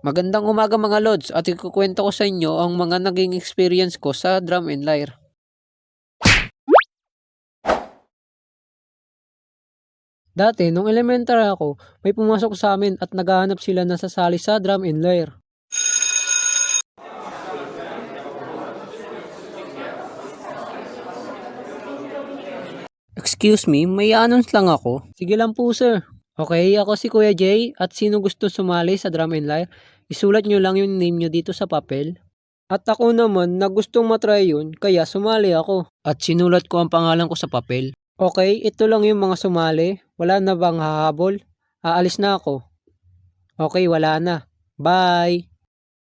Magandang umaga mga lods at ikukwento ko sa inyo ang mga naging experience ko sa drum and lyre. Dati, nung elementary ako, may pumasok sa amin at naghahanap sila na sasali sa drum and lyre. Excuse me, may announce lang ako. Sige lang po sir. Okay, ako si Kuya Jay at sino gusto sumali sa drum and lyre, isulat nyo lang yung name nyo dito sa papel. At ako naman na gustong matry yun, kaya sumali ako. At sinulat ko ang pangalan ko sa papel. Okay, ito lang yung mga sumali. Wala na bang hahabol? Aalis na ako. Okay, wala na. Bye!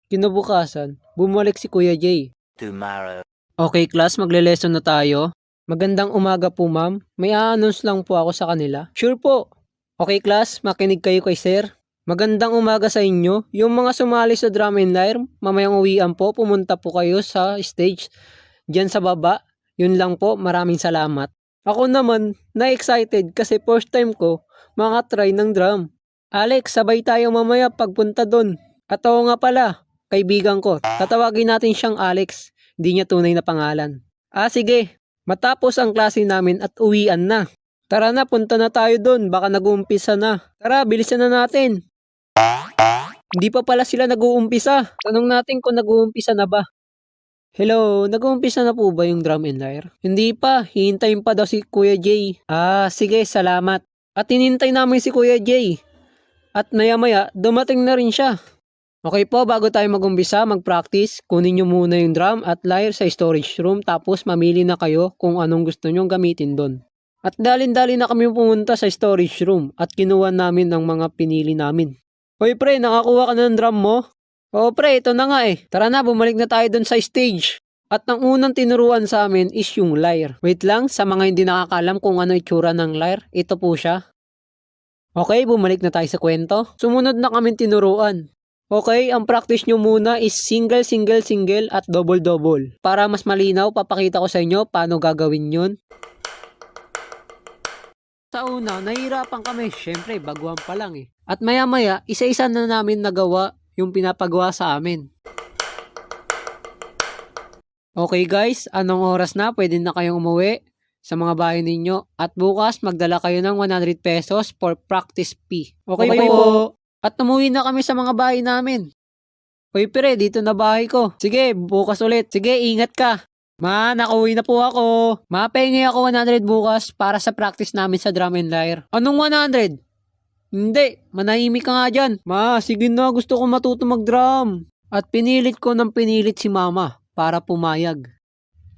Kinabukasan, bumalik si Kuya Jay. Tomorrow. Okay class, magle-lesson na tayo. Magandang umaga po ma'am. May a-announce lang po ako sa kanila. Sure po. Okay class, makinig kayo kay sir. Magandang umaga sa inyo. Yung mga sumali sa drum and lyre, mamayang uwian po, pumunta po kayo sa stage. Diyan sa baba. Yun lang po, maraming salamat. Ako naman, na-excited kasi first time ko makatry ng drum. Alex, sabay tayo mamaya pagpunta doon. At oo nga pala, kaibigan ko. Tatawagin natin siyang Alex. Hindi niya tunay na pangalan. Sige. Matapos ang klase namin at uwian na. Tara na, punta na tayo doon. Baka nag-uumpisa na. Tara, bilisan na natin. Hindi pa pala sila nag-uumpisa. Tanong natin kung nag-uumpisa na ba. Hello, nag-uumpisa na po ba yung drum and lyre? Hindi pa, hihintayin pa daw si Kuya Jay. Sige, salamat. At hinintay namin si Kuya Jay. At maya-maya, dumating na rin siya. Okay po, bago tayo mag-umpisa, mag-practice, kunin nyo muna yung drum at lyre sa storage room tapos mamili na kayo kung anong gusto nyong gamitin doon. At dalin-dali na kami pumunta sa storage room at kinuha namin ang mga pinili namin. Hoy pre, nakakuha ka na ng drum mo? Oo pre, ito na nga eh. Tara na, bumalik na tayo doon sa stage. At ang unang tinuruan sa amin is yung lyre. Wait lang, sa mga hindi nakakalam kung ano itsura ng lyre, ito po siya. Okay, bumalik na tayo sa kwento. Sumunod na kami tinuruan. Okay, ang practice nyo muna is single, single, single at double, double. Para mas malinaw, papakita ko sa inyo paano gagawin yun. Sa una, nahihirapan kami. Syempre, baguhan pa lang eh. At maya-maya, isa-isa na namin nagawa yung pinapagawa sa amin. Okay guys, anong oras na? Pwede na kayong umuwi sa mga bahay ninyo. At bukas, magdala kayo ng 100 pesos for practice fee. Okay po. At umuwi na kami sa mga bahay namin. Hoy pre, dito na bahay ko. Sige, bukas ulit. Sige, ingat ka. Ma, nakauwi na po ako. Ma, pahingi ako 100 bukas para sa practice namin sa drum and lyre. Anong 100? Hindi, manahimik ka nga dyan. Ma, sige na, gusto ko matuto mag-drum. At pinilit ko ng pinilit si mama para pumayag.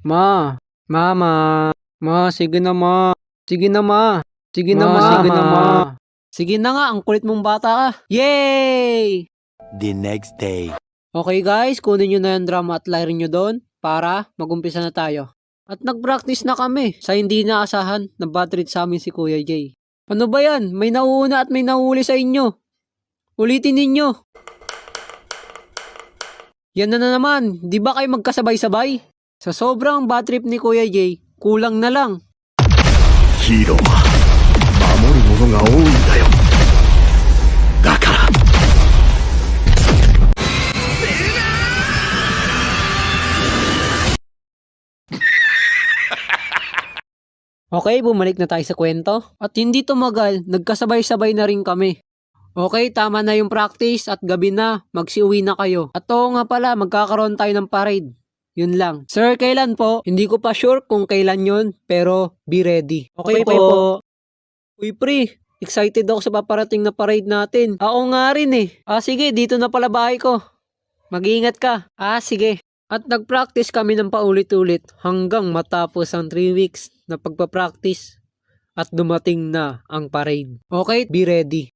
Ma, mama, ma, sige na ma. Sige na ma. Sige na ma, sige na ma. Sige na nga, ang kulit mong bata ka. Yay! The next day. Okay guys, kunin nyo na yung drum at lyre nyo doon para magumpisa na tayo. At nag-practice na kami sa hindi naasahan na bad trip sa amin si Kuya Jay. Ano ba yan? May nauuna at may nahuli sa inyo. Ulitin ninyo. Yan na naman, di ba kayo magkasabay-sabay? Sa sobrang bad trip ni Kuya Jay, kulang na lang. Hero wa mamoru mono ga tooiんだよ。だから。Okay, bumalik na tayo sa kwento. At hindi tumagal, nagkasabay-sabay na rin kami. Okay, tama na yung practice at gabi na, magsiuwi na kayo. At oo nga pala, magkakaroon tayo ng parade. Yun lang. Sir, kailan po? Hindi ko pa sure kung kailan yun, pero be ready. Okay po. Uy pre, excited ako sa paparating na parade natin. Oo nga rin eh. Sige, dito na pala bahay ko. Mag-iingat ka. Sige. At nag-practice kami ng paulit-ulit hanggang matapos ang 3 weeks na pagpa-practice. At dumating na ang parade. Okay, be ready.